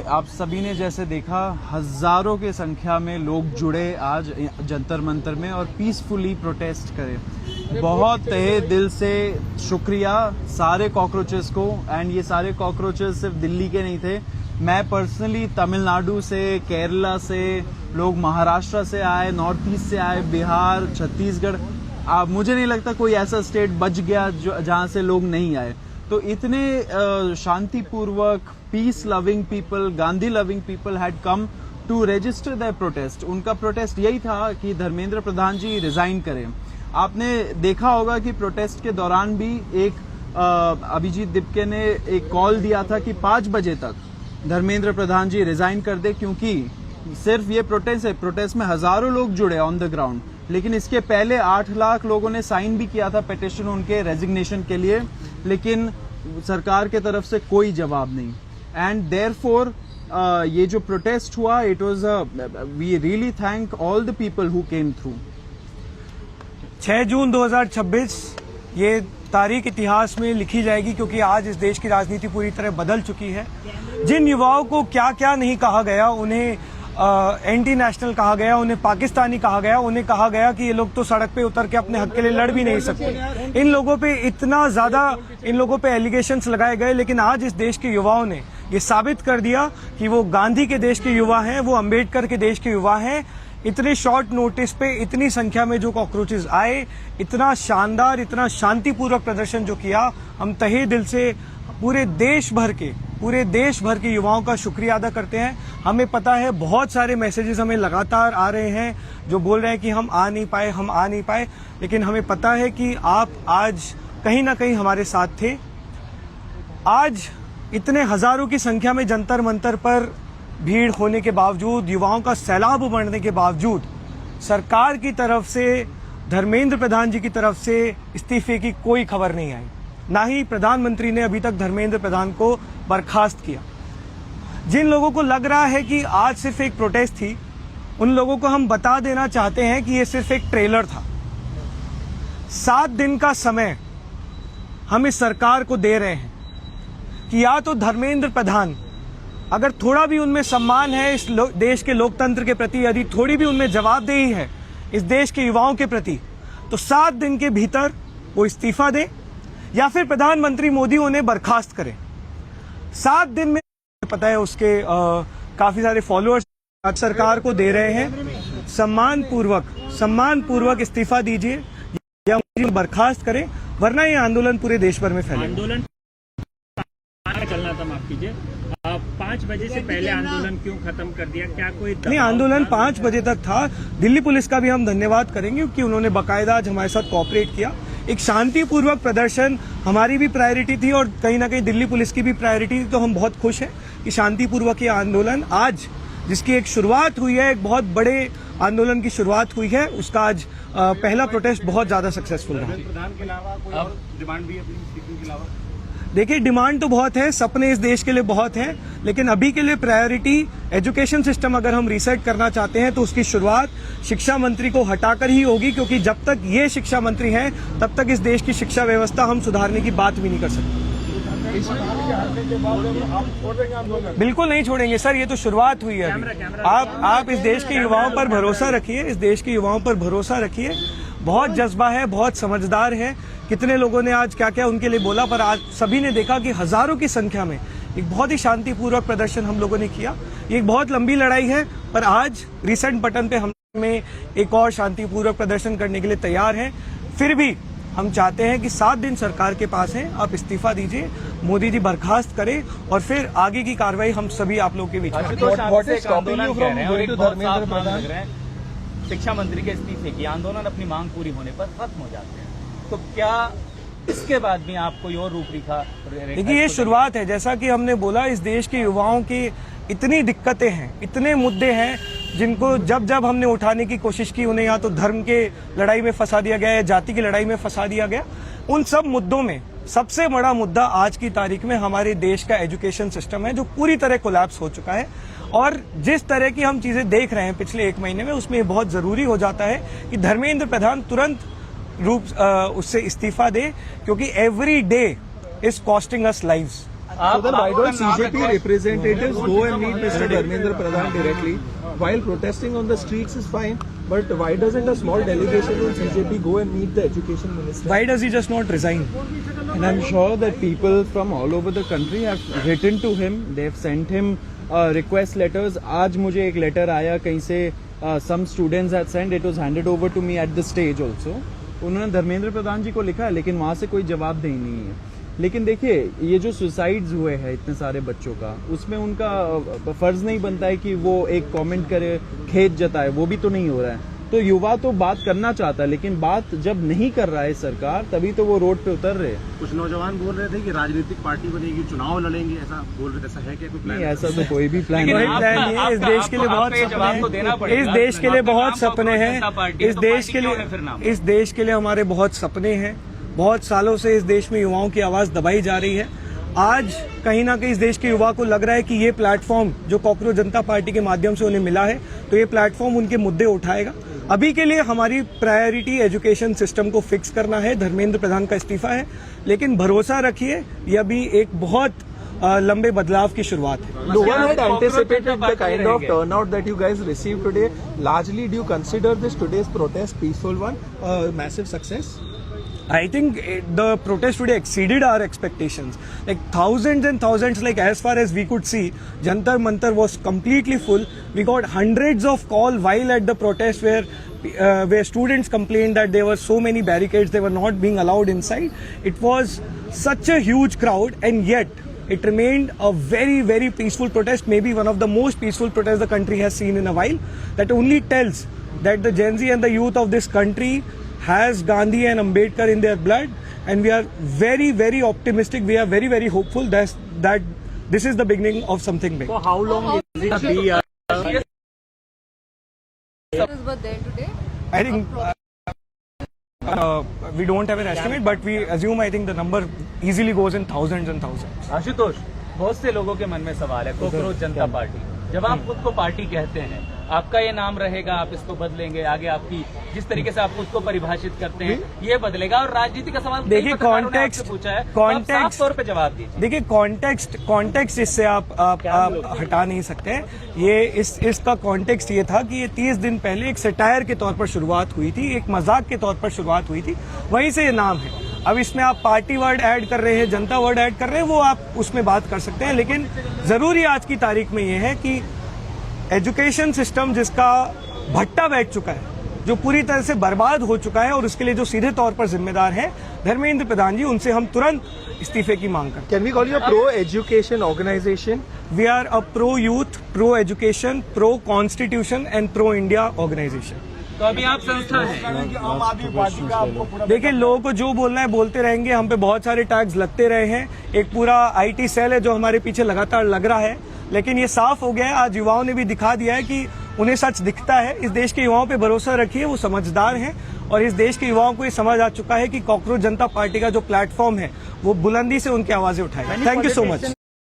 आप सभी ने जैसे देखा, हजारों के संख्या में लोग जुड़े आज जंतर मंतर में और पीसफुली प्रोटेस्ट करे। बहुत तहे दिल से शुक्रिया सारे कॉकरोचेस को। एंड ये सारे कॉकरोचेस सिर्फ दिल्ली के नहीं थे। मैं पर्सनली तमिलनाडु से, केरला से, लोग महाराष्ट्र से आए, नॉर्थ ईस्ट से आए, बिहार, छत्तीसगढ़। मुझे नहीं लगता कोई ऐसा स्टेट बच गया जहां से लोग नहीं आए। तो इतने शांतिपूर्वक, peace loving people, Gandhi loving people had come to register their protest. उनका प्रोटेस्ट यही था कि धर्मेंद्र प्रधान जी रिजाइन करें। आपने देखा होगा कि प्रोटेस्ट के दौरान भी एक अभिजीत दिपके ने एक कॉल दिया था कि 5 बजे तक धर्मेंद्र प्रधान जी रिजाइन कर दे, क्योंकि सिर्फ ये प्रोटेस्ट है, प्रोटेस्ट में हजारों लोग जुड़े ऑन द ग्राउंड। लेकिन इसके पहले 8 लाख लोगों ने साइन भी किया था पिटिशन उनके रेजिग्नेशन के लिए, लेकिन सरकार के तरफ से कोई जवाब नहीं। एंड देयरफॉर ये जो प्रोटेस्ट हुआ, it was we really thank all the people who came through. 6 जून 2026 ये तारीख इतिहास में लिखी जाएगी, क्योंकि आज इस देश की राजनीति पूरी तरह बदल चुकी है। जिन युवाओं को क्या क्या नहीं कहा गया, उन्हें एंटी नेशनल कहा गया, उन्हें पाकिस्तानी कहा गया, उन्हें कहा गया कि ये लोग तो सड़क पे उतर के अपने हक के लिए लड़ भी नहीं सकते। इन लोगों पे इतना ज्यादा इन लोगों पे एलिगेशंस लगाए गए, लेकिन आज इस देश के युवाओं ने ये साबित कर दिया कि वो गांधी के देश के युवा हैं, वो अंबेडकर के देश के युवा हैं। इतने शॉर्ट नोटिस पे इतनी संख्या में जो कॉकरोचेस आए, इतना शानदार, इतना शांतिपूर्वक प्रदर्शन जो किया, हम तहे दिल से पूरे देश भर के युवाओं का शुक्रिया अदा करते हैं। हमें पता है बहुत सारे मैसेजेस हमें लगातार आ रहे हैं जो बोल रहे हैं कि हम आ नहीं पाए, लेकिन हमें पता है कि आप आज कहीं ना कहीं हमारे साथ थे। आज इतने हजारों की संख्या में जंतर मंतर पर भीड़ होने के बावजूद, युवाओं का सैलाब उमड़ने के बावजूद, सरकार की तरफ से, धर्मेंद्र प्रधान जी की तरफ से इस्तीफे की कोई खबर नहीं आई। ना ही प्रधानमंत्री ने अभी तक धर्मेंद्र प्रधान को बर्खास्त किया। जिन लोगों को लग रहा है कि आज सिर्फ एक प्रोटेस्ट थी, उन लोगों को हम बता देना चाहते हैं कि ये सिर्फ एक ट्रेलर था। 7 दिन का समय हम इस सरकार को दे रहे हैं कि या तो धर्मेंद्र प्रधान, अगर थोड़ा भी उनमें सम्मान है इस देश के लोकतंत्र के प्रति, यदि थोड़ी भी उनमें जवाबदेही है इस देश के युवाओं के प्रति, तो 7 दिन के भीतर वो इस्तीफा दें या फिर प्रधानमंत्री मोदी उन्हें बर्खास्त करें। 7 दिन में पता है उसके काफी सारे फॉलोअर्स आज सरकार को दे रहे हैं। सम्मान पूर्वक इस्तीफा दीजिए या बर्खास्त करें, वरना ये आंदोलन पूरे देश भर में फैलेगा। आंदोलन चलना था, माफ कीजिए, 5 बजे से पहले आंदोलन क्यों खत्म कर दिया? क्या कोई नहीं, आंदोलन 5 बजे तक था। दिल्ली पुलिस का भी हम धन्यवाद करेंगे क्योंकि उन्होंने बाकायदा आज हमारे साथ कोऑपरेट किया। एक शांतिपूर्वक प्रदर्शन हमारी भी प्रायोरिटी थी और कहीं ना कहीं दिल्ली पुलिस की भी प्रायोरिटी थी, तो हम बहुत खुश हैं कि शांतिपूर्वक ये आंदोलन आज, जिसकी एक शुरुआत हुई है, एक बहुत बड़े आंदोलन की शुरुआत हुई है, उसका आज पहला प्रोटेस्ट बहुत ज्यादा सक्सेसफुल रहा। प्रधान के अलावा कोई और डिमांड भी अपनी स्पीकिंग के अलावा? देखिए, डिमांड तो बहुत है, सपने इस देश के लिए बहुत हैं, लेकिन अभी के लिए प्रायोरिटी एजुकेशन सिस्टम अगर हम रीसेट करना चाहते हैं तो उसकी शुरुआत शिक्षा मंत्री को हटाकर ही होगी, क्योंकि जब तक ये शिक्षा मंत्री हैं तब तक इस देश की शिक्षा व्यवस्था हम सुधारने की बात भी नहीं कर सकते। बिल्कुल नहीं छोड़ेंगे सर, ये तो शुरुआत हुई है अभी। आप इस देश के युवाओं पर भरोसा रखिए, इस देश के युवाओं पर भरोसा रखिए। बहुत जज्बा है, बहुत समझदार है। कितने लोगों ने आज क्या क्या उनके लिए बोला, पर आज सभी ने देखा कि हजारों की संख्या में एक बहुत ही शांतिपूर्वक प्रदर्शन हम लोगों ने किया। ये एक बहुत लंबी लड़ाई है, पर आज रीसेंट बटन पे हम में एक और शांतिपूर्वक प्रदर्शन करने के लिए तैयार हैं। फिर भी हम चाहते हैं कि 7 दिन सरकार के पास हैं, आप इस्तीफा दीजिए, मोदी जी बर्खास्त करें और फिर आगे की कार्रवाई हम सभी आप लोगों के बीच में। शिक्षा मंत्री के इस्तीफे की आंदोलन अपनी मांग पूरी होने पर खत्म हो जाते हैं, तो क्या इसके बाद भी आप कोई और रूपरेखा? देखिए, ये शुरुआत है। जैसा कि हमने बोला, इस देश के युवाओं की इतनी दिक्कतें हैं, इतने मुद्दे हैं जिनको जब जब हमने उठाने की कोशिश की, उन्हें या तो धर्म के लड़ाई में फंसा दिया गया या जाति की लड़ाई में फंसा दिया गया। उन सब मुद्दों में सबसे बड़ा मुद्दा आज की तारीख में हमारे देश का एजुकेशन सिस्टम है, जो पूरी तरह कोलैप्स हो चुका है। और जिस तरह की हम चीजें देख रहे हैं पिछले 1 महीने में, उसमें बहुत जरूरी हो जाता है कि धर्मेंद्र प्रधान तुरंत रूप उससे इस्तीफा दे, क्योंकि every day is costing us lives. So then why don't CJP representatives go and meet Mr. Dharmendra Pradhan directly? While protesting on the streets is fine, but why doesn't a small delegation from CJP go and meet the education minister? Why does he just not resign? And I'm sure that people from all over the country have written to him. They've sent him request letters. आज मुझे एक letter आया कहीं से, some students had sent. It was handed over to me at the stage also. उन्होंने धर्मेंद्र प्रधान जी को लिखा है, लेकिन वहाँ से कोई जवाब नहीं है। लेकिन देखिए, ये जो सुसाइड्स हुए हैं इतने सारे बच्चों का, उसमें उनका फर्ज नहीं बनता है कि वो एक कमेंट करे, खेद जताए, वो भी तो नहीं हो रहा है। तो युवा तो बात करना चाहता है, लेकिन बात जब नहीं कर रहा है सरकार, तभी तो वो रोड पे उतर रहे हैं। कुछ नौजवान बोल रहे थे कि राजनीतिक पार्टी बनेगी, चुनाव लड़ेंगे, ऐसा बोल रहे थे। ऐसा है क्या कोई प्लान? नहीं, ऐसा तो कोई भी प्लान कोई नहीं। प्लान नहीं है। इस देश के लिए बहुत सपने हैं, इस देश के लिए बहुत सपने हैं, इस देश के लिए हमारे बहुत सपने हैं। बहुत सालों से इस देश में युवाओं की आवाज दबाई जा रही है। आज कहीं ना कहीं इस देश के युवा को लग रहा है कि ये प्लेटफॉर्म जो कॉकरोच जनता पार्टी के माध्यम से उन्हें मिला है, तो ये प्लेटफॉर्म उनके मुद्दे उठाएगा। अभी के लिए हमारी प्रायोरिटी एजुकेशन सिस्टम को फिक्स करना है। धर्मेंद्र प्रधान का इस्तीफा है, लेकिन भरोसा रखिए, ये अभी एक बहुत लंबे बदलाव की शुरुआत है। No one had anticipated the kind of turnout that you guys received today. Largely, do you consider this today's protest peaceful one, a massive success? I think the protest today exceeded our expectations. Like thousands and thousands, like as far as we could see, Jantar Mantar was completely full. We got hundreds of calls while at the protest where students complained that there were so many barricades, they were not being allowed inside. It was such a huge crowd, and yet it remained a very, very peaceful protest, maybe one of the most peaceful protests the country has seen in a while. That only tells that the Gen Z and the youth of this country has Gandhi and Ambedkar in their blood, and we are very, very optimistic. We are very, very hopeful that this is the beginning of something big. So how long is it be? Were there today? I think we don't have an estimate, but we assume, I think the number easily goes in thousands and thousands. Ashutosh, बहुत से लोगों के मन में सवाल है, cockroach जनता party, जब आप खुद को पार्टी कहते हैं, आपका ये नाम रहेगा, आप इसको बदलेंगे, आगे आपकी जिस तरीके से आप खुद को परिभाषित करते हैं ये बदलेगा, और राजनीति का सवाल देखिए, कॉन्टेक्स्ट पूछा है, तो साफ तौर पे जवाब दीजिए। देखिए, कॉन्टेक्स्ट इससे आप हटा नहीं सकते। ये इसका कॉन्टेक्स्ट ये था कि ये 30 दिन पहले एक सटायर के तौर पर शुरुआत हुई थी, एक मजाक के तौर पर शुरुआत हुई थी, वहीं से ये नाम है। अब इसमें आप पार्टी वर्ड ऐड कर रहे हैं, जनता वर्ड ऐड कर रहे हैं, वो आप उसमें बात कर सकते हैं, लेकिन जरूरी आज की तारीख में ये है कि एजुकेशन सिस्टम जिसका भट्टा बैठ चुका है, जो पूरी तरह से बर्बाद हो चुका है, और उसके लिए जो सीधे तौर पर जिम्मेदार हैं धर्मेंद्र प्रधान जी, उनसे हम तुरंत इस्तीफे की मांग करते हैं। Can we call you a pro-education organization? We are a pro youth, pro education, pro constitution and pro India organization. तो अभी आप संस्था है। देखिए, लोगों को जो बोलना है बोलते रहेंगे, हम पे बहुत सारे टैग्स लगते रहे हैं, एक पूरा IT सेल है जो हमारे पीछे लगातार लग रहा है, लेकिन ये साफ हो गया है, आज युवाओं ने भी दिखा दिया है कि उन्हें सच दिखता है। इस देश के युवाओं पे भरोसा रखिए, वो समझदार हैं, और इस देश के युवाओं को ये समझ आ चुका है कि कॉकरोच जनता पार्टी का जो प्लेटफॉर्म है वो बुलंदी से उनकी आवाजें उठाएगा। Thank you so much.